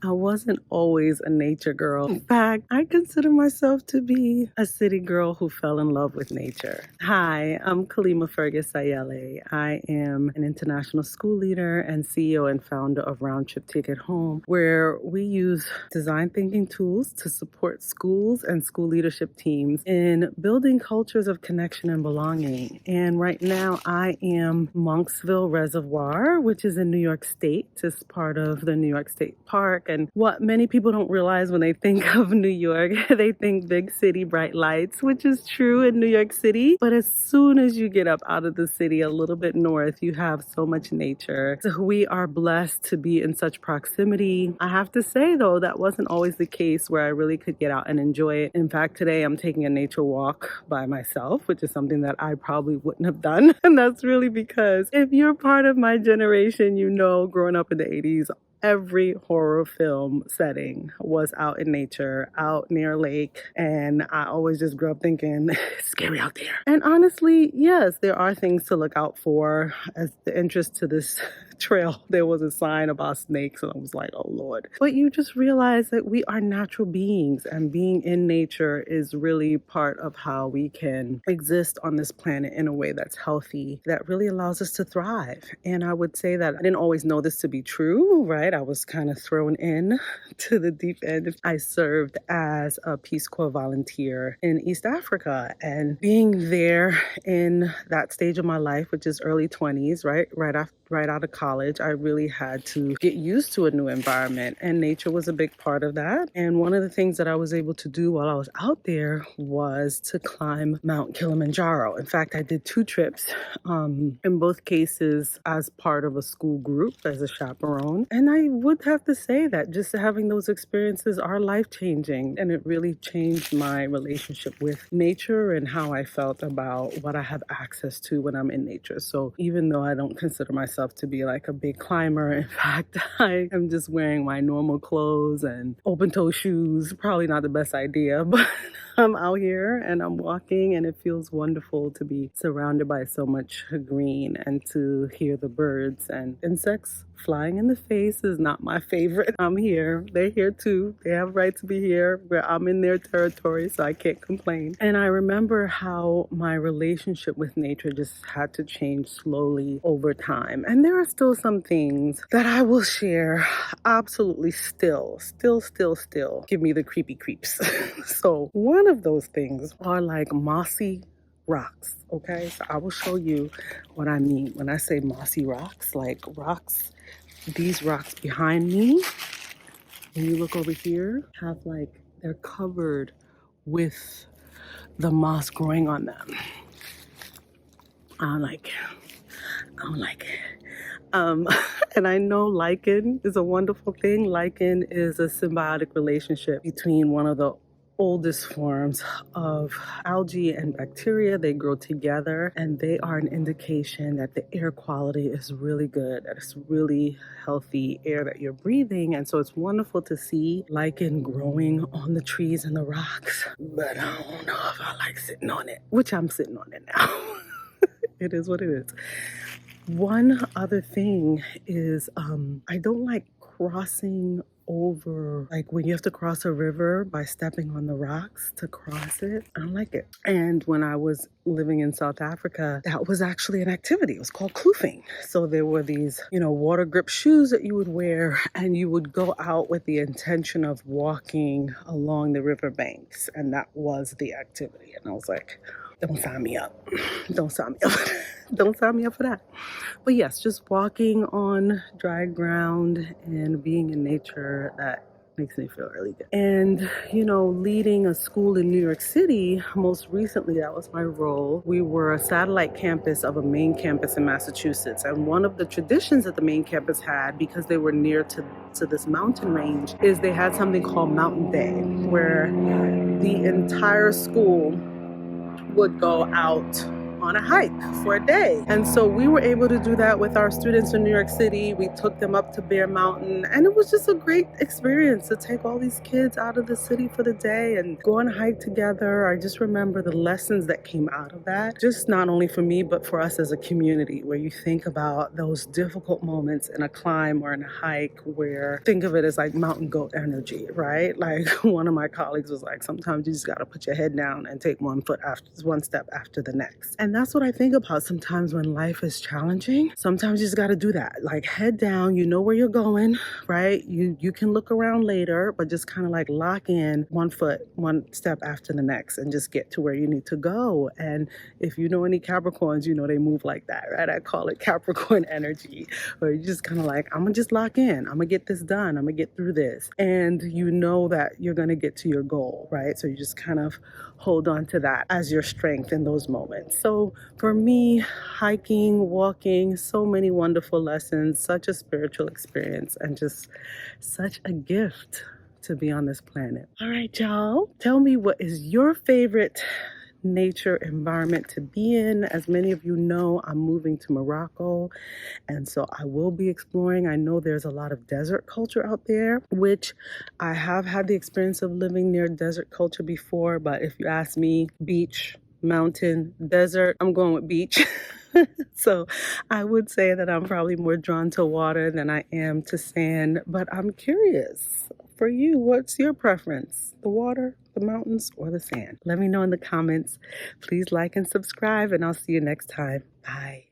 I wasn't always a nature girl. In fact, I consider myself to be a city girl who fell in love with nature. Hi, I'm Kalima Fergus Ayele. I am an international school leader and CEO and founder of Round Trip Ticket Home, where we use design thinking tools to support schools and school leadership teams in building cultures of connection and belonging. And right now I am Monksville Reservoir, which is in New York State. It's part of the New York State Park. And what many people don't realize when they think of New York, they think big city, bright lights, which is true in New York City. But as soon as you get up out of the city a little bit north, you have so much nature. So we are blessed to be in such proximity. I have to say, though, that wasn't always the case where I really could get out and enjoy it. In fact, today I'm taking a nature walk by myself, which is something that I probably wouldn't have done. And that's really because if you're part of my generation, you know, growing up in the 80s, every horror film setting was out in nature, out near a lake. And I always just grew up thinking, it's scary out there. And honestly, yes, there are things to look out for. As the interest to this trail, there was a sign about snakes, and I was like, oh Lord. But you just realize that we are natural beings, and being in nature is really part of how we can exist on this planet in a way that's healthy, that really allows us to thrive. And I would say that I didn't always know this to be true, right? I was kind of thrown in to the deep end. I served as a Peace Corps volunteer in East Africa, and being there in that stage of my life, which is early 20s, right out of college, I really had to get used to a new environment, and nature was a big part of that. And one of the things that I was able to do while I was out there was to climb Mount Kilimanjaro. In fact, I did 2 trips, in both cases as part of a school group as a chaperone. And I would have to say that just having those experiences are life-changing, and it really changed my relationship with nature and how I felt about what I have access to when I'm in nature. So even though I don't consider myself to be like a big climber, in fact, I am just wearing my normal clothes and open-toe shoes. Probably not the best idea, but I'm out here and I'm walking, and it feels wonderful to be surrounded by so much green and to hear the birds and insects flying in the face is not my favorite. I'm here. They're here too. They have right to be here, but I'm in their territory, so I can't complain. And I remember how my relationship with nature just had to change slowly over time. And there are still some things that I will share absolutely still give me the creepy creeps. So one of those things are like mossy rocks. Okay, so I will show you what I mean when I say mossy rocks, like rocks. These rocks behind me, when you look over here, have like, they're covered with the moss growing on them. I don't like it. And I know lichen is a wonderful thing. Lichen is a symbiotic relationship between one of the oldest forms of algae and bacteria. They grow together, and they are an indication that the air quality is really good, that it's really healthy air that you're breathing. And so it's wonderful to see lichen growing on the trees and the rocks, but I don't know if I like sitting on it, which I'm sitting on it now. It is what it is. One other thing is I don't like crossing over, like when you have to cross a river by stepping on the rocks to cross it. I don't like it. And when I was living in South Africa, that was actually an activity. It was called kloofing. So there were these, water grip shoes that you would wear, and you would go out with the intention of walking along the river banks. And that was the activity. And I was like, don't sign me up. Don't sign me up. Don't sign me up for that. But yes, just walking on dry ground and being in nature, that makes me feel really good. And, leading a school in New York City, most recently, that was my role. We were a satellite campus of a main campus in Massachusetts. And one of the traditions that the main campus had, because they were near to this mountain range, is they had something called Mountain Day, where the entire school would go out on a hike for a day. And so we were able to do that with our students in New York City. We took them up to Bear Mountain, and it was just a great experience to take all these kids out of the city for the day and go on a hike together. I just remember the lessons that came out of that, just not only for me, but for us as a community, where you think about those difficult moments in a climb or in a hike where think of it as like mountain goat energy, right? Like one of my colleagues was like, sometimes you just got to put your head down and take one step after the next. And that's what I think about sometimes when life is challenging. Sometimes you just got to do that. Like head down, you know where you're going, right? You can look around later, but just kind of like lock in one step after the next and just get to where you need to go. And if you know any Capricorns, you know they move like that, right? I call it Capricorn energy, where you just kind of like, I'm gonna just lock in. I'm gonna get this done. I'm gonna get through this. And you know that you're gonna get to your goal, right? So you just kind of hold on to that as your strength in those moments. So for me, hiking, walking, so many wonderful lessons, such a spiritual experience, and just such a gift to be on this planet. All right, y'all, tell me, what is your favorite nature environment to be in? As many of you know, I'm moving to Morocco, and so I will be exploring. I know there's a lot of desert culture out there, which I have had the experience of living near desert culture before, but if you ask me, beach, mountain, desert, I'm going with beach. So I would say that I'm probably more drawn to water than I am to sand, but I'm curious. For you, what's your preference? The water, the mountains, or the sand? Let me know in the comments. Please like and subscribe, and I'll see you next time. Bye.